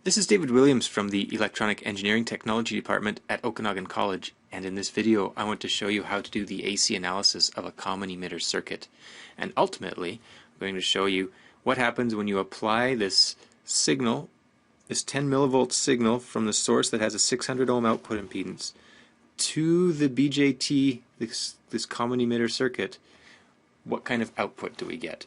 This is David Williams from the Electronic Engineering Technology Department at Okanagan College, and in this video I want to show you how to do the AC analysis of a common emitter circuit. And ultimately, I'm going to show you what happens when you apply this signal, this 10 millivolt signal from the source that has a 600 ohm output impedance to the BJT, this common emitter circuit. What kind of output do we get?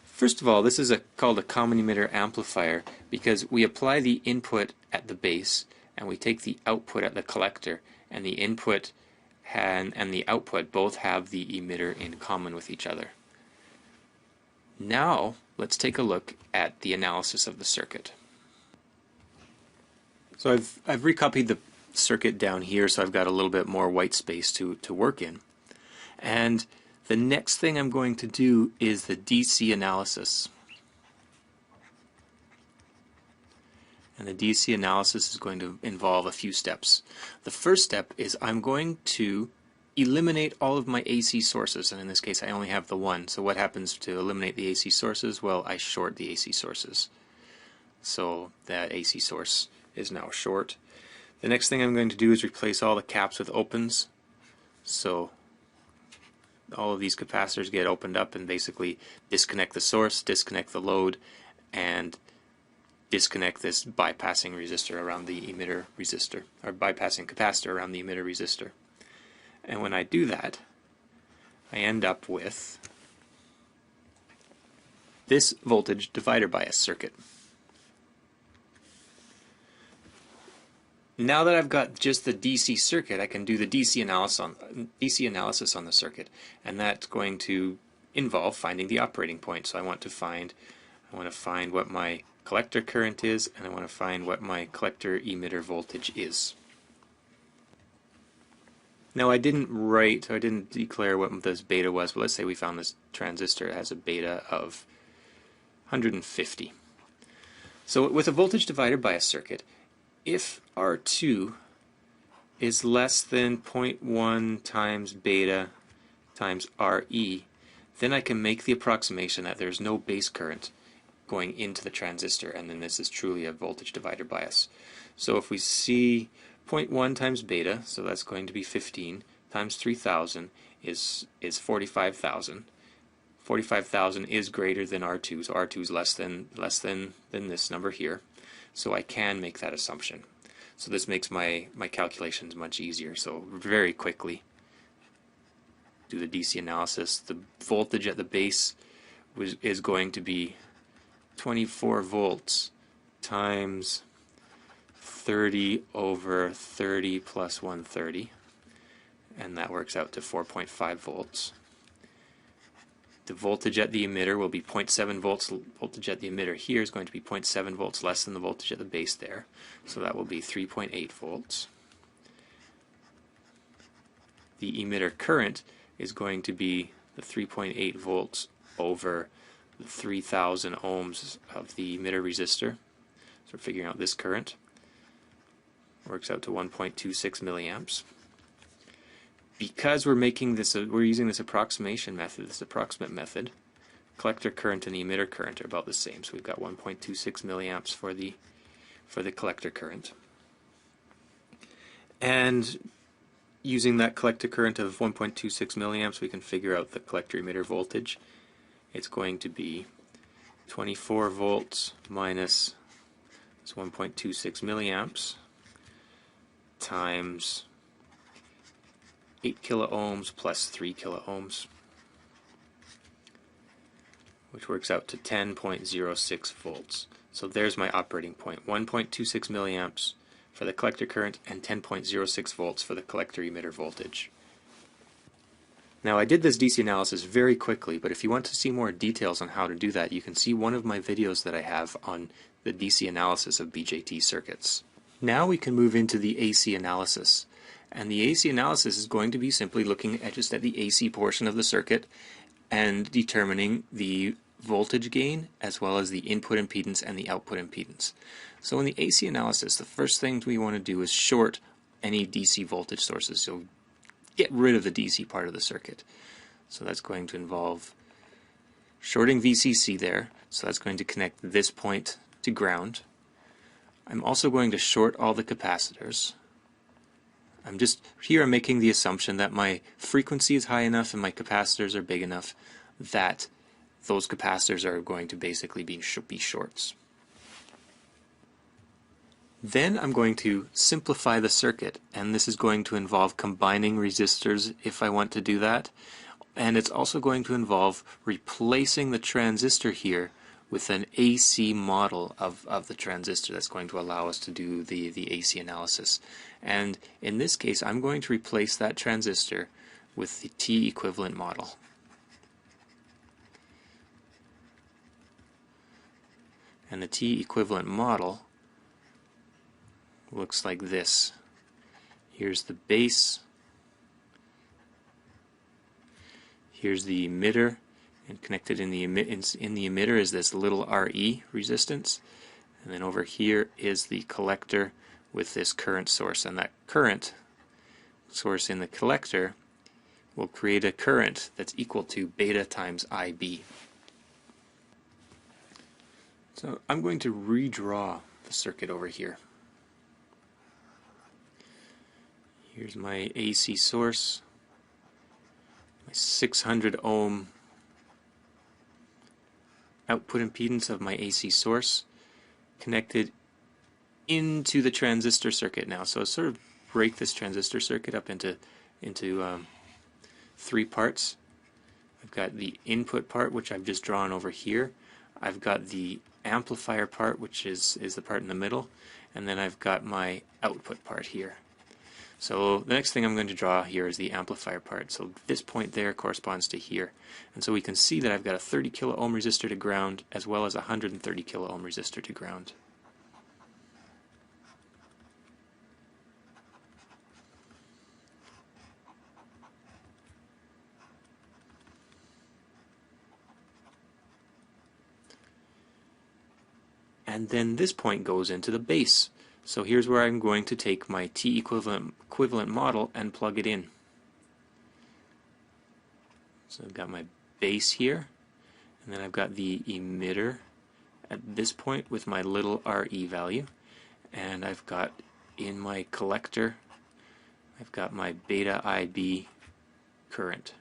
First of all, this is called a common emitter amplifier because we apply the input at the base and we take the output at the collector, and the input and the output both have the emitter in common with each other. Now let's take a look at the analysis of the circuit. So I've recopied the circuit down here, so I've got a little bit more white space to work in. And the next thing I'm going to do is the DC analysis. And the DC analysis is going to involve a few steps. The first step is I'm going to eliminate all of my AC sources, and in this case I only have the one. So what happens to eliminate the AC sources? Well, I short the AC sources. So that AC source is now short. The next thing I'm going to do is replace all the caps with opens. So all of these capacitors get opened up and basically disconnect the source, disconnect the load, and disconnect this bypassing resistor around the emitter resistor, or bypassing capacitor around the emitter resistor. And when I do that, I end up with this voltage divider bias circuit. Now that I've got just the DC circuit, I can do the DC analysis on the circuit, and that's going to involve finding the operating point. So I want to find what my collector current is, and I want to find what my collector emitter voltage is. Now I didn't declare what this beta was, but let's say we found this transistor has a beta of 150. So with a voltage divider bias circuit, if R2 is less than 0.1 times beta times RE, then I can make the approximation that there's no base current going into the transistor, and then this is truly a voltage divider bias. So if we see 0.1 times beta, so that's going to be 15, times 3000 is 45,000. 45,000 is greater than R2, so R2 is less than this number here. So I can make that assumption. So this makes my calculations much easier. So very quickly do the DC analysis. The voltage at the base is going to be 24 volts times 30 over 30 plus 130, and that works out to 4.5 volts. The voltage at the emitter will be 0.7 volts. Voltage at the emitter here is going to be 0.7 volts less than the voltage at the base there. So that will be 3.8 volts. The emitter current is going to be the 3.8 volts over the 3000 ohms of the emitter resistor. So we're figuring out this current. Works out to 1.26 milliamps. Because we're using this approximation method, this approximate method, collector current and the emitter current are about the same. So we've got 1.26 milliamps for the collector current. And using that collector current of 1.26 milliamps, we can figure out the collector emitter voltage. It's going to be 24 volts minus 1.26 milliamps times 8 kilo ohms plus 3 kilo ohms, which works out to 10.06 volts. So there's my operating point, 1.26 milliamps for the collector current and 10.06 volts for the collector emitter voltage. Now I did this DC analysis very quickly, but if you want to see more details on how to do that, you can see one of my videos that I have on the DC analysis of BJT circuits. Now we can move into the AC analysis. And the AC analysis is going to be simply looking just at the AC portion of the circuit and determining the voltage gain as well as the input impedance and the output impedance. So in the AC analysis, the first thing we want to do is short any DC voltage sources. So get rid of the DC part of the circuit. So that's going to involve shorting VCC there. So that's going to connect this point to ground. I'm also going to short all the capacitors. I'm making the assumption that my frequency is high enough and my capacitors are big enough that those capacitors are going to basically be shorts. Then I'm going to simplify the circuit, and this is going to involve combining resistors if I want to do that, and it's also going to involve replacing the transistor here with an AC model of the transistor that's going to allow us to do the AC analysis. And in this case, I'm going to replace that transistor with the T equivalent model. And the T equivalent model looks like this. Here's the base, here's the emitter, and connected in the emitter is this little RE resistance, and then over here is the collector with this current source, and that current source in the collector will create a current that's equal to beta times IB. So I'm going to redraw the circuit over here. Here's my AC source, my 600 ohm output impedance of my AC source connected into the transistor circuit now. So I'll sort of break this transistor circuit up into three parts. I've got the input part, which I've just drawn over here. I've got the amplifier part, which is the part in the middle, and then I've got my output part here. So the next thing I'm going to draw here is the amplifier part. So this point there corresponds to here. And so we can see that I've got a 30 kilo ohm resistor to ground as well as a 130 kilo ohm resistor to ground. And then this point goes into the base. So here's where I'm going to take my T equivalent model and plug it in. So I've got my base here, and then I've got the emitter at this point with my little RE value, and I've got in my collector, I've got my beta IB current.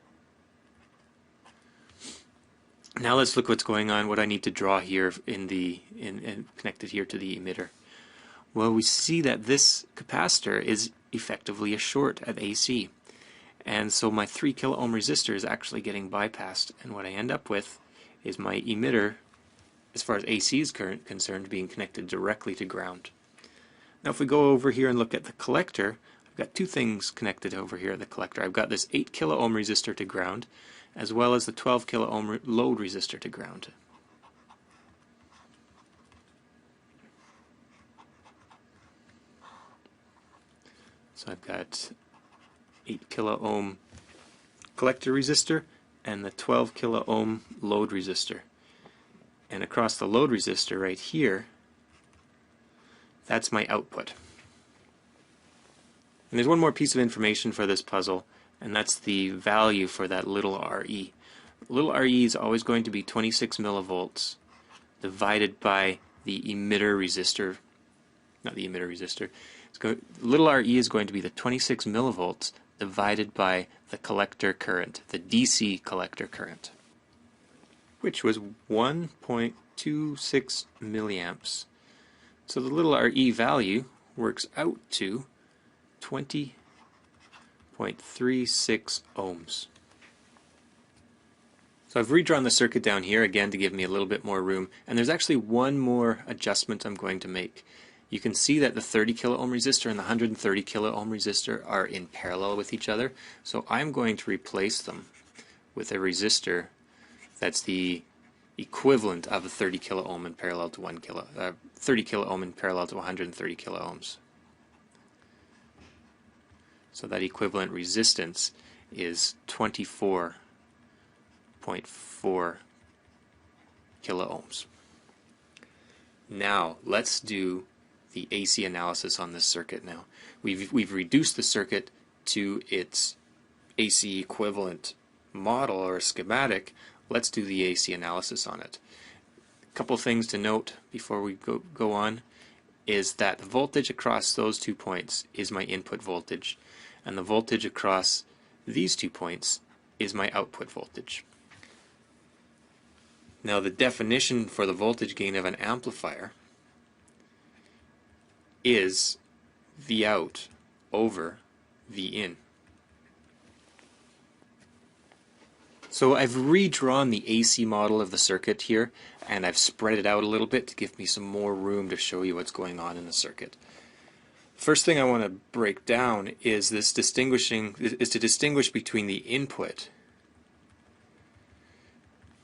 Now let's look what's going on, what I need to draw here connected here to the emitter. Well, we see that this capacitor is effectively a short at AC. And so my 3 kilo ohm resistor is actually getting bypassed. And what I end up with is my emitter, as far as AC is concerned, being connected directly to ground. Now if we go over here and look at the collector, I've got two things connected over here at the collector. I've got this 8 kilo ohm resistor to ground, as well as the 12 kilo ohm load resistor to ground. So I've got 8 kilo ohm collector resistor and the 12 kilo ohm load resistor. And across the load resistor right here, that's my output. And there's one more piece of information for this puzzle, and that's the value for that little RE. Little RE is always going to be 26 millivolts divided by the emitter resistor, not the emitter resistor. Little RE is going to be the 26 millivolts divided by the collector current, the DC collector current, which was 1.26 milliamps. So the little RE value works out to 20.36 ohms. So I've redrawn the circuit down here again to give me a little bit more room, and there's actually one more adjustment I'm going to make. You can see that the 30 kilo ohm resistor and the 130 kilo ohm resistor are in parallel with each other, so I'm going to replace them with a resistor that's the equivalent of a 30 kilo ohm in parallel to 30 kilo ohm in parallel to 130 kilo ohms. So that equivalent resistance is 24.4 kilo ohms. Now let's do the AC analysis on this circuit now. We've reduced the circuit to its AC equivalent model or schematic. Let's do the AC analysis on it. A couple things to note before we go on. is that the voltage across those 2 points is my input voltage, and the voltage across these 2 points is my output voltage. Now the definition for the voltage gain of an amplifier is V out over V in. So I've redrawn the AC model of the circuit here, and I've spread it out a little bit to give me some more room to show you what's going on in the circuit. First thing I want to break down is to distinguish between the input,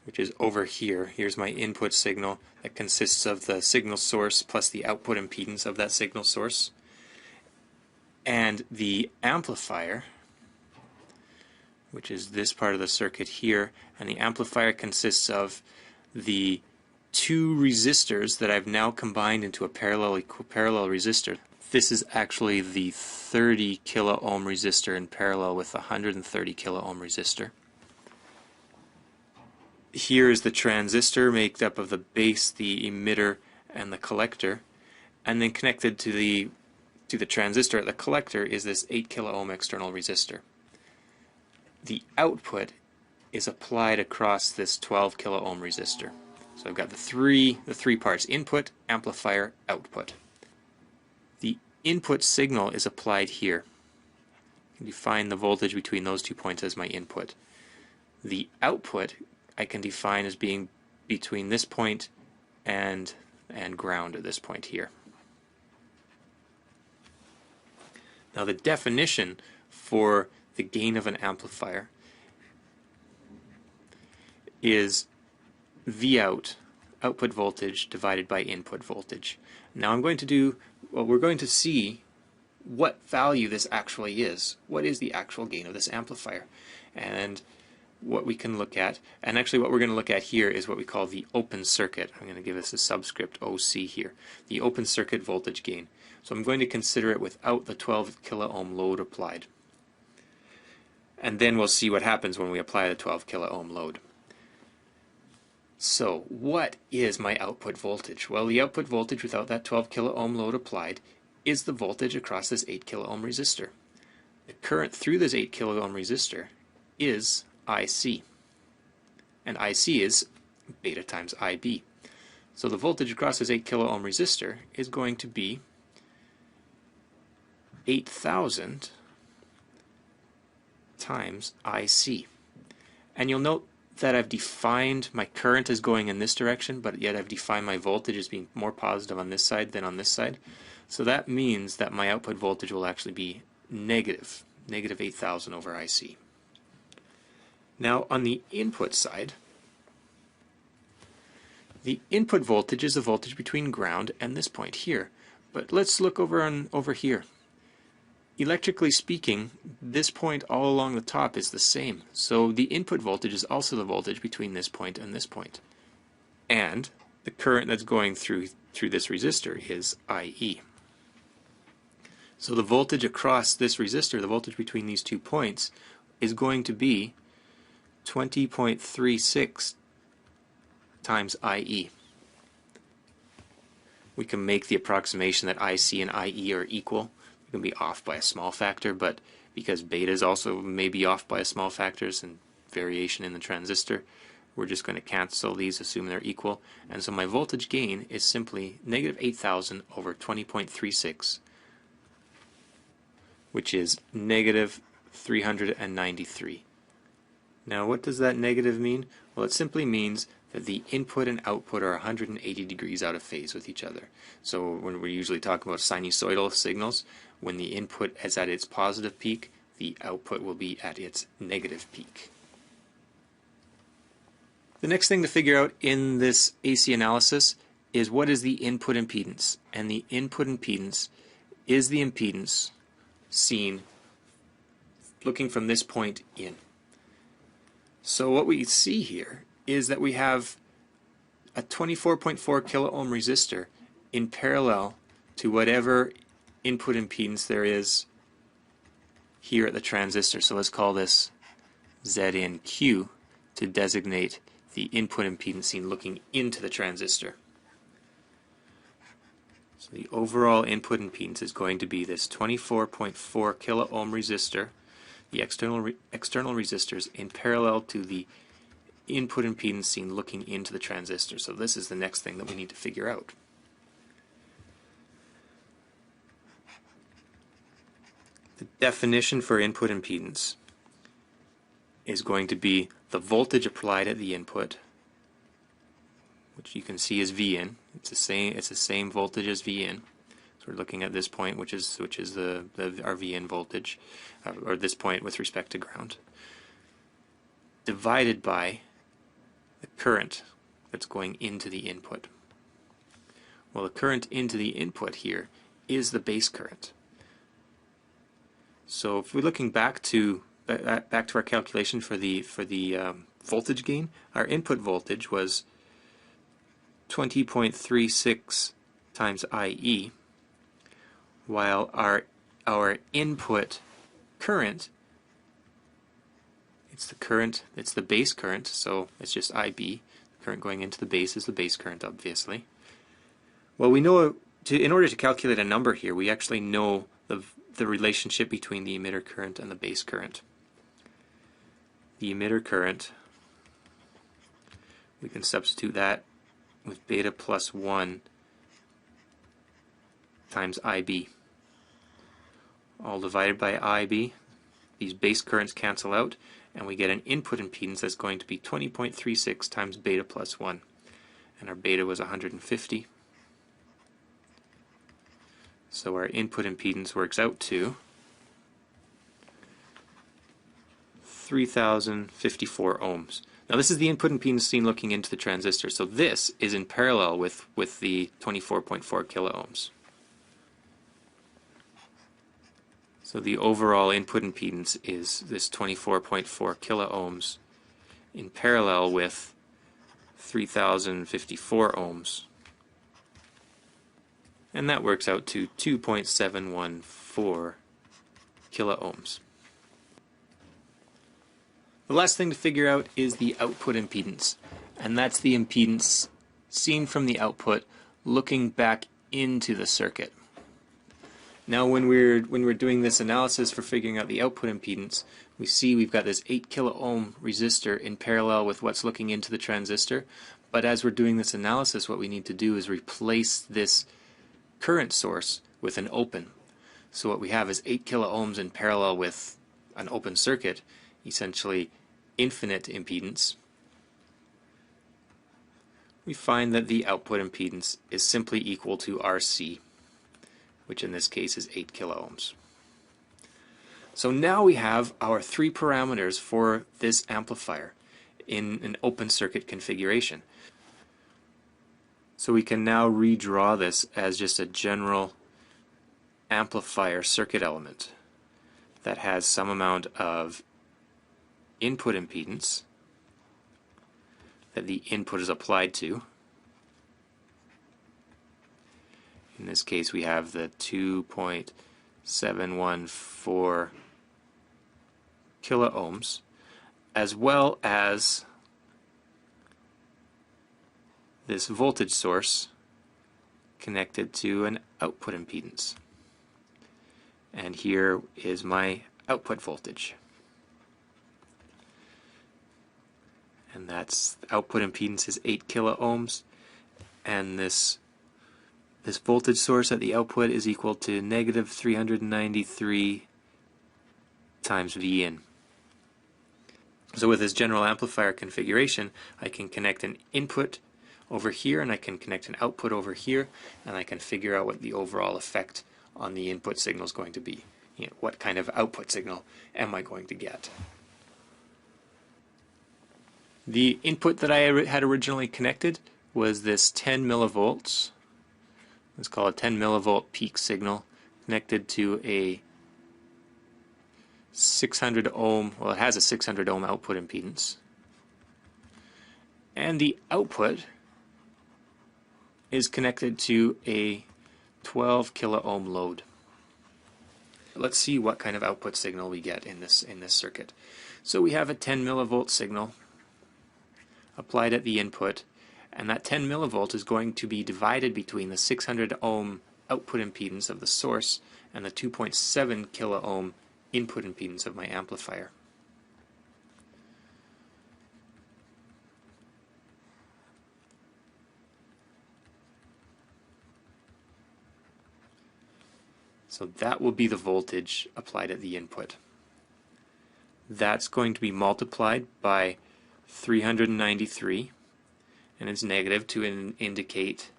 which is over here. Here's my input signal that consists of the signal source plus the output impedance of that signal source, and the amplifier, which is this part of the circuit here, and the amplifier consists of the 2 resistors that I've now combined into a parallel resistor. This is actually the 30 kilo ohm resistor in parallel with the 130 kilo ohm resistor. Here is the transistor made up of the base, the emitter, and the collector, and then connected to the transistor at the collector is this 8 kilo ohm external resistor. The output is applied across this 12 kilo ohm resistor. So I've got the three parts: input, amplifier, output. The input signal is applied here. I can define the voltage between those 2 points as my input. The output I can define as being between this point and ground at this point here. Now the definition for the gain of an amplifier is V out, output voltage, divided by input voltage. Now we're going to see what value this actually is. What is the actual gain of this amplifier? And what we can look at, and actually what we're going to look at here is what we call the open circuit. I'm going to give this a subscript OC here. The open circuit voltage gain. So I'm going to consider it without the 12 kilo ohm load applied. And then we'll see what happens when we apply the 12 kilo ohm load. So what is my output voltage? Well, the output voltage without that 12 kilo ohm load applied is the voltage across this 8 kilo ohm resistor. The current through this 8 kilo ohm resistor is IC. And IC is beta times IB. So the voltage across this 8 kilo ohm resistor is going to be 8,000 times IC. And you'll note that I've defined my current as going in this direction, but yet I've defined my voltage as being more positive on this side than on this side. So that means that my output voltage will actually be negative 8,000 over IC. Now on the input side, the input voltage is the voltage between ground and this point here. But let's look over here. Electrically speaking, this point all along the top is the same. So the input voltage is also the voltage between this point and this point. And the current that's going through this resistor is IE. So the voltage across this resistor, the voltage between these 2 points, is going to be 20.36 times IE. We can make the approximation that IC and IE are equal. We can be off by a small factor, but because betas also may be off by a small factors and variation in the transistor, we're just going to cancel these, assume they're equal. And so my voltage gain is simply negative 8,000 over 20.36, which is negative 393. Now what does that negative mean? Well, it simply means that the input and output are 180 degrees out of phase with each other. So when we usually talk about sinusoidal signals, when the input is at its positive peak, the output will be at its negative peak. The next thing to figure out in this AC analysis is what is the input impedance. And the input impedance is the impedance seen looking from this point in. So what we see here is that we have a 24.4 kilo ohm resistor in parallel to whatever input impedance there is here at the transistor. So let's call this ZNQ to designate the input impedance seen looking into the transistor. So the overall input impedance is going to be this 24.4 kilo ohm resistor, the external resistors in parallel to the input impedance seen looking into the transistor. So this is the next thing that we need to figure out. The definition for input impedance is going to be the voltage applied at the input, which you can see as V in. It's the same voltage as V in. So we're looking at this point, which is our V in voltage, or this point with respect to ground, divided by the current that's going into the input. Well, the current into the input here is the base current. So if we're looking back to our calculation for the voltage gain, our input voltage was 20.36 times IE, while our input current, it's the base current, so it's just IB. The current going into the base is the base current, obviously. Well, we know in order to calculate a number here, we actually know the relationship between the emitter current and the base current. The emitter current, we can substitute that with beta plus 1 times IB, all divided by IB. These base currents cancel out, and we get an input impedance that's going to be 20.36 times beta plus 1, and our beta was 150. So our input impedance works out to 3054 ohms. Now this is the input impedance seen looking into the transistor, so this is in parallel with the 24.4 kilo ohms. So the overall input impedance is this 24.4 kilo ohms in parallel with 3054 ohms. And that works out to 2.714 kilo ohms. The last thing to figure out is the output impedance, and that's the impedance seen from the output looking back into the circuit. Now when we're doing this analysis for figuring out the output impedance, we see we've got this 8 kilo ohm resistor in parallel with what's looking into the transistor, but as we're doing this analysis, what we need to do is replace this current source with an open. So what we have is 8 kilo ohms in parallel with an open circuit, essentially infinite impedance. We find that the output impedance is simply equal to RC, which in this case is 8 kilo ohms. So now we have our three parameters for this amplifier in an open circuit configuration. So we can now redraw this as just a general amplifier circuit element that has some amount of input impedance that the input is applied to. In this case we have the 2.714 kilo ohms, as well as this voltage source connected to an output impedance. And here is my output voltage. And that's output impedance is 8 kilo ohms, and this voltage source at the output is equal to negative 393 times V in. So with this general amplifier configuration, I can connect an input over here and I can connect an output over here, and I can figure out what the overall effect on the input signal is going to be. You know, what kind of output signal am I going to get? The input that I had originally connected was this 10 millivolts. Let's call it 10 millivolt peak signal connected to a 600 ohm, well, it has a 600 ohm output impedance. And the output is connected to a 12 kilo ohm load. Let's see what kind of output signal we get in this circuit. So we have a 10 millivolt signal applied at the input, and that 10 millivolt is going to be divided between the 600 ohm output impedance of the source and the 2.7 kilo ohm input impedance of my amplifier. So that will be the voltage applied at the input. That's going to be multiplied by 393, and it's negative to indicate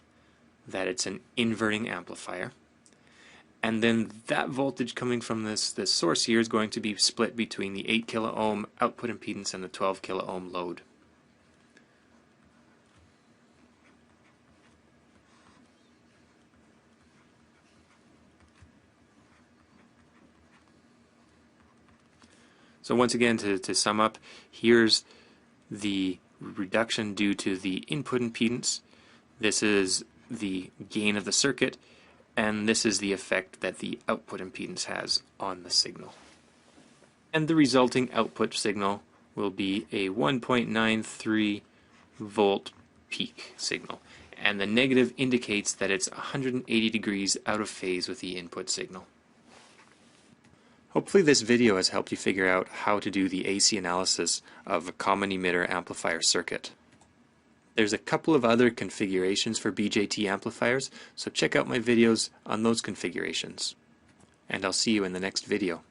that it's an inverting amplifier. And then that voltage coming from this source here is going to be split between the 8 kilo ohm output impedance and the 12 kilo ohm load. So once again, to sum up, here's the reduction due to the input impedance. This is the gain of the circuit, and this is the effect that the output impedance has on the signal. And the resulting output signal will be a 1.93 volt peak signal. And the negative indicates that it's 180 degrees out of phase with the input signal. Hopefully this video has helped you figure out how to do the AC analysis of a common emitter amplifier circuit. There's a couple of other configurations for BJT amplifiers, so check out my videos on those configurations. And I'll see you in the next video.